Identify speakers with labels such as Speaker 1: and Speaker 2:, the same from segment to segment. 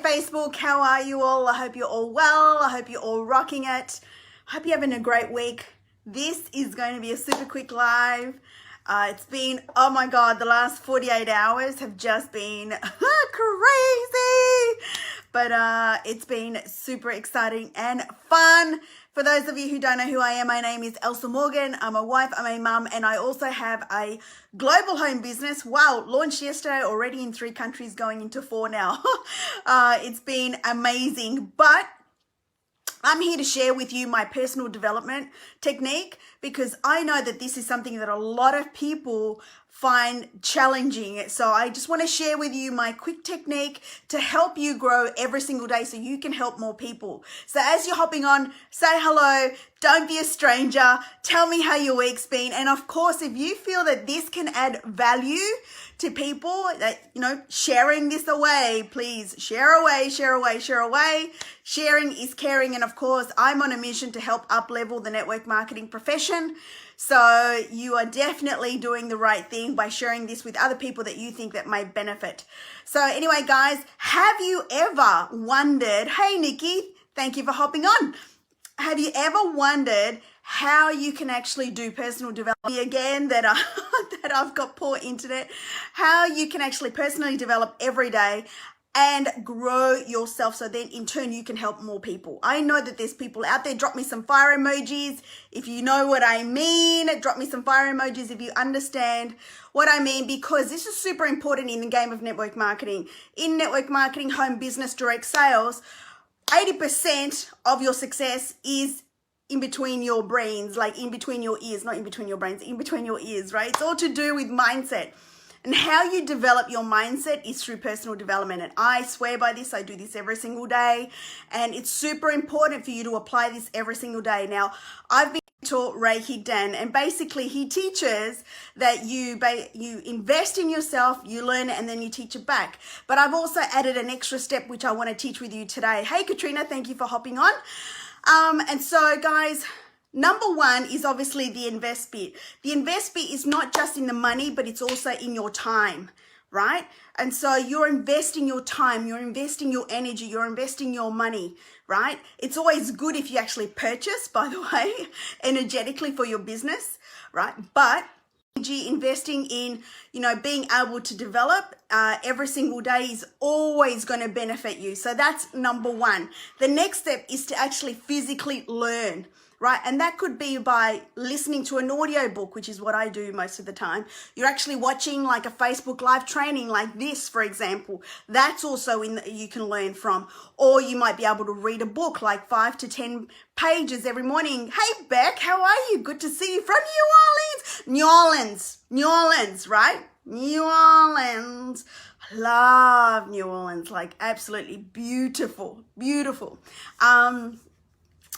Speaker 1: Facebook, how are you all? I hope you're all well. I hope you're all rocking it. I hope you're having a great week. This is going to be a super quick live. It's been, oh my God, the last 48 hours have just been crazy. But it's been super exciting and fun. For those of you who don't know who I am, my name is Elsa Morgan. I'm a wife, I'm a mum, and I also have a global home business. Wow, launched yesterday, already in 3 countries, going into 4 now. It's been amazing, but I'm here to share with you my personal development technique because I know that this is something that a lot of people find challenging. So I just want to share with you my quick technique to help you grow every single day so you can help more people. So as you're hopping on, say hello, don't be a stranger, tell me how your week's been. And of course, if you feel that this can add value to people, that, sharing this away, please share away, share away, share away. Sharing is caring. And of course, I'm on a mission to help up-level the network marketing profession. So you are definitely doing the right thing by sharing this with other people that you think that may benefit. So anyway, guys, have you ever wondered, hey, Nikki, thank you for hopping on. Have you ever wondered how you can actually do personal development again that I've got poor internet, how you can actually personally develop every day and grow yourself so then in turn you can help more people. I know that there's people out there. Drop me some fire emojis if you know what I mean. Drop me some fire emojis if you understand what I mean, because this is super important in the game of network marketing. In network marketing, home business, direct sales, 80% of your success is in between your brains, like in between your ears, not in between your brains, in between your ears, right? It's all to do with mindset. And how you develop your mindset is through personal development. And I swear by this, I do this every single day. And it's super important for you to apply this every single day. Now, I've been taught Reiki Dan, and basically he teaches that you invest in yourself, you learn it, and then you teach it back. But I've also added an extra step, which I want to teach with you today. Hey, Katrina, thank you for hopping on. And so, guys, number one is obviously the invest bit. The invest bit is not just in the money, but it's also in your time, right? And so you're investing your time, you're investing your energy, you're investing your money, right? It's always good if you actually purchase, by the way, energetically for your business, right? But investing in, being able to develop every single day is always going to benefit you. So that's number one. The next step is to actually physically learn, right? And that could be by listening to an audio book, which is what I do most of the time. You're actually watching like a Facebook live training like this, for example. That's also you can learn from. Or you might be able to read a book like 5 to 10 pages every morning. Hey, Beck, how are you? Good to see you from New Orleans, right? New Orleans. I love New Orleans, like absolutely beautiful.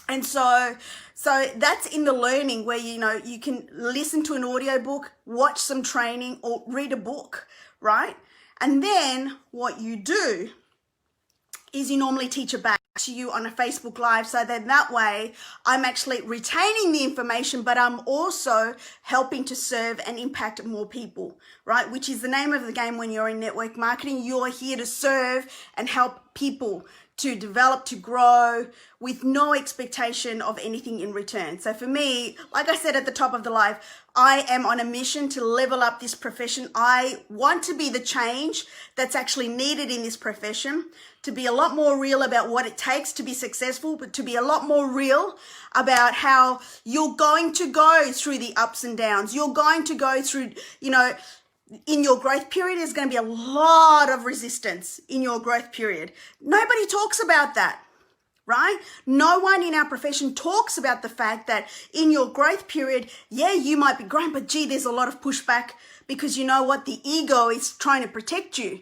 Speaker 1: And so that's in the learning where, you can listen to an audiobook, watch some training, or read a book, right? And then what you do is you normally teach it back to you on a Facebook Live. So then that way I'm actually retaining the information, but I'm also helping to serve and impact more people, right? Which is the name of the game when you're in network marketing. You're here to serve and help people to develop, to grow with no expectation of anything in return. So for me, like I said at the top of the live, I am on a mission to level up this profession. I want to be the change that's actually needed in this profession, to be a lot more real about what it takes to be successful, but to be a lot more real about how you're going to go through the ups and downs. You're going to go through, in your growth period, there's going to be a lot of resistance in your growth period. Nobody talks about that, right? No one in our profession talks about the fact that in your growth period, yeah, you might be growing, but gee, there's a lot of pushback because you know what? The ego is trying to protect you,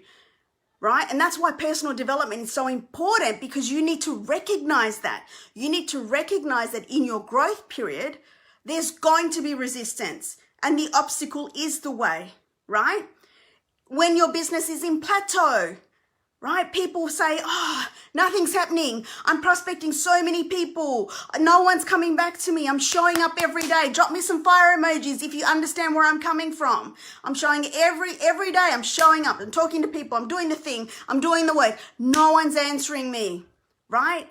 Speaker 1: right? And that's why personal development is so important, because you need to recognize that. You need to recognize that in your growth period, there's going to be resistance and the obstacle is the way. Right? When your business is in plateau, right? People say, oh, nothing's happening. I'm prospecting so many people. No one's coming back to me. I'm showing up every day. Drop me some fire emojis if you understand where I'm coming from. I'm showing every day. I'm showing up. I'm talking to people. I'm doing the thing. I'm doing the work. No one's answering me, right?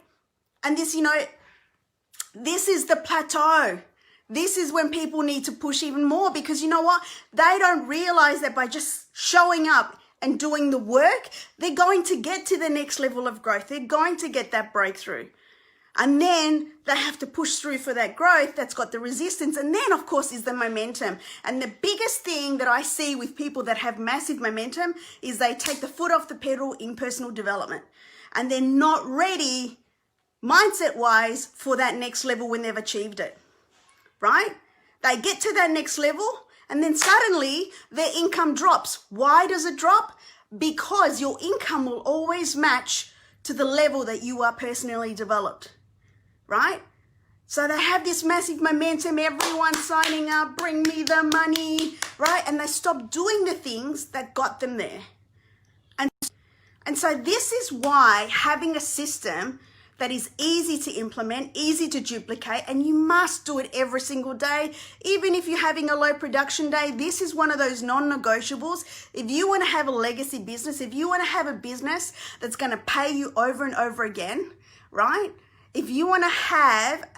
Speaker 1: And this, this is the plateau. This is when people need to push even more, because you know what? They don't realize that by just showing up and doing the work, they're going to get to the next level of growth. They're going to get that breakthrough. And then they have to push through for that growth that's got the resistance. And then, of course, is the momentum. And the biggest thing that I see with people that have massive momentum is they take the foot off the pedal in personal development. And they're not ready, mindset-wise, for that next level when they've achieved it, right? They get to that next level, and then suddenly their income drops. Why does it drop? Because your income will always match to the level that you are personally developed, right? So they have this massive momentum, everyone's signing up, bring me the money, right? And they stop doing the things that got them there. And so this is why having a system that is easy to implement, easy to duplicate, and you must do it every single day. Even if you're having a low production day, this is one of those non-negotiables. If you want to have a legacy business, if you want to have a business that's going to pay you over and over again, right? If you want to have,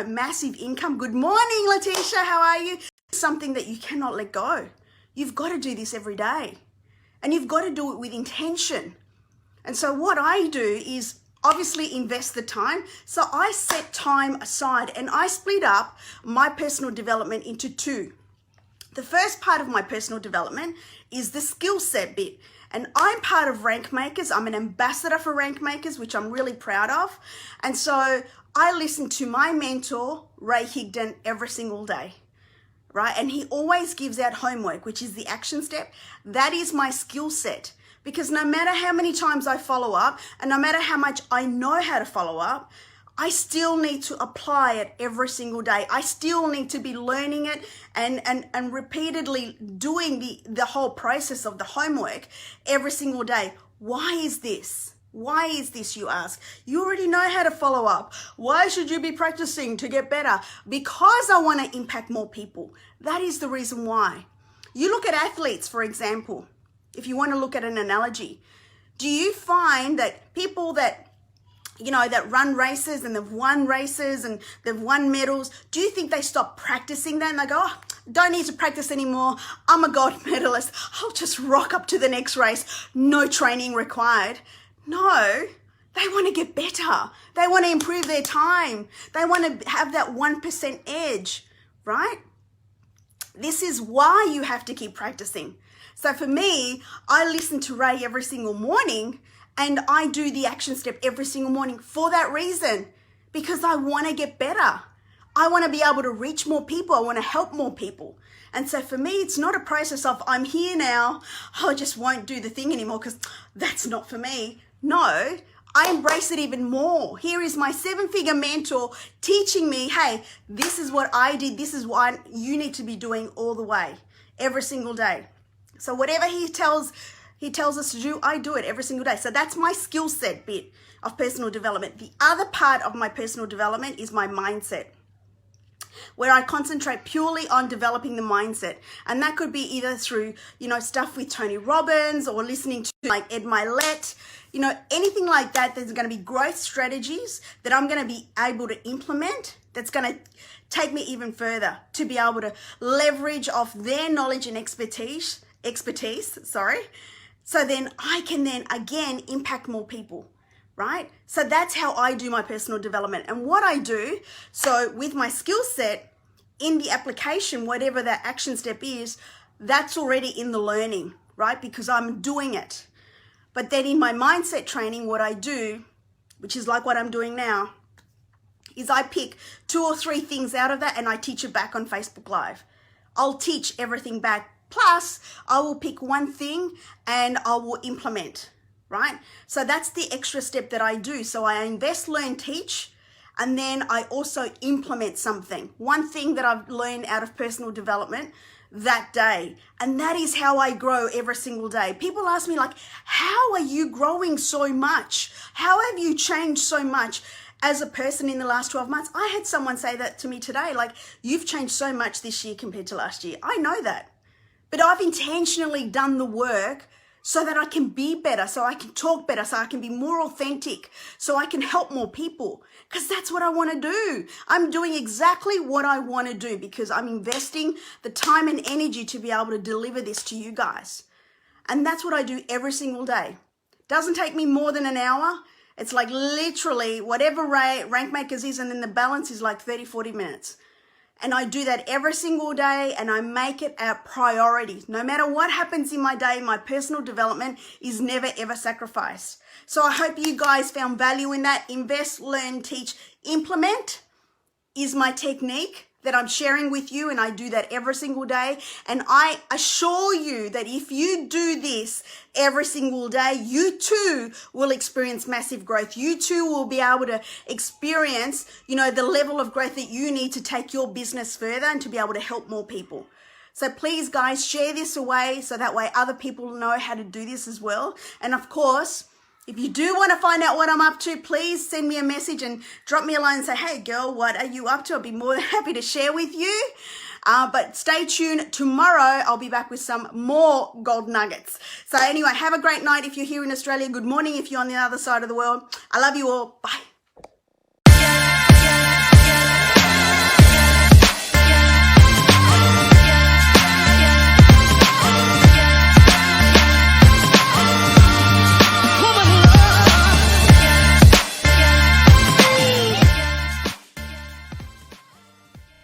Speaker 1: massive income, good morning, Letitia, how are you? Something that you cannot let go. You've got to do this every day, and you've got to do it with intention. And so what I do is obviously invest the time. So I set time aside, and I split up my personal development into two. The first part of my personal development is the skill set bit. And I'm part of Rank Makers. I'm an ambassador for Rank Makers, which I'm really proud of. And so I listen to my mentor, Ray Higdon, every single day, right? And he always gives out homework, which is the action step. That is my skill set. Because no matter how many times I follow up, and no matter how much I know how to follow up, I still need to apply it every single day. I still need to be learning it and repeatedly doing the whole process of the homework every single day. Why is this? Why is this, you ask? You already know how to follow up. Why should you be practicing to get better? Because I want to impact more people. That is the reason why. You look at athletes, for example. If you want to look at an analogy, do you find that people that, that run races and they've won races and they've won medals, do you think they stop practicing that and they go, oh, don't need to practice anymore. I'm a gold medalist. I'll just rock up to the next race. No training required. No, they want to get better. They want to improve their time. They want to have that 1% edge, right? This is why you have to keep practicing. So for me, I listen to Ray every single morning, and I do the action step every single morning for that reason, because I want to get better. I want to be able to reach more people. I want to help more people. And so for me, it's not a process of I'm here now, I just won't do the thing anymore because that's not for me. No, I embrace it even more. Here is my 7-figure mentor teaching me, hey, this is what I did. This is what you need to be doing all the way, every single day. So whatever he tells us to do, I do it every single day. So that's my skill set bit of personal development. The other part of my personal development is my mindset, where I concentrate purely on developing the mindset. And that could be either through, stuff with Tony Robbins or listening to like Ed Milet, anything like that. There's going to be growth strategies that I'm going to be able to implement that's going to take me even further to be able to leverage off their knowledge and expertise, so then I can then again impact more people, right? So that's how I do my personal development. And what I do, so with my skill set in the application, whatever that action step is, that's already in the learning, right? Because I'm doing it. But then in my mindset training, what I do, which is like what I'm doing now, is I pick 2 or 3 things out of that and I teach it back on Facebook Live. I'll teach everything back. Plus, I will pick one thing and I will implement, right? So that's the extra step that I do. So I invest, learn, teach, and then I also implement something. One thing that I've learned out of personal development that day. And that is how I grow every single day. People ask me like, how are you growing so much? How have you changed so much as a person in the last 12 months? I had someone say that to me today, like, you've changed so much this year compared to last year. I know that, but I've intentionally done the work so that I can be better, so I can talk better, so I can be more authentic, so I can help more people, because that's what I want to do. I'm doing exactly what I want to do because I'm investing the time and energy to be able to deliver this to you guys. And that's what I do every single day. Doesn't take me more than an hour. It's like literally whatever Rank Makers is, and then the balance is like 30, 40 minutes. And I do that every single day, and I make it a priority. No matter what happens in my day, my personal development is never ever sacrificed. So I hope you guys found value in that. Invest, learn, teach, implement is my technique that I'm sharing with you, and I do that every single day. And I assure you that if you do this every single day, you too will experience massive growth. You too will be able to experience, the level of growth that you need to take your business further and to be able to help more people. So please, guys, share this away so that way other people know how to do this as well. And of course, if you do want to find out what I'm up to, please send me a message and drop me a line and say, hey girl, what are you up to? I'll be more than happy to share with you. But stay tuned. Tomorrow, I'll be back with some more gold nuggets. So anyway, have a great night if you're here in Australia. Good morning if you're on the other side of the world. I love you all. Bye.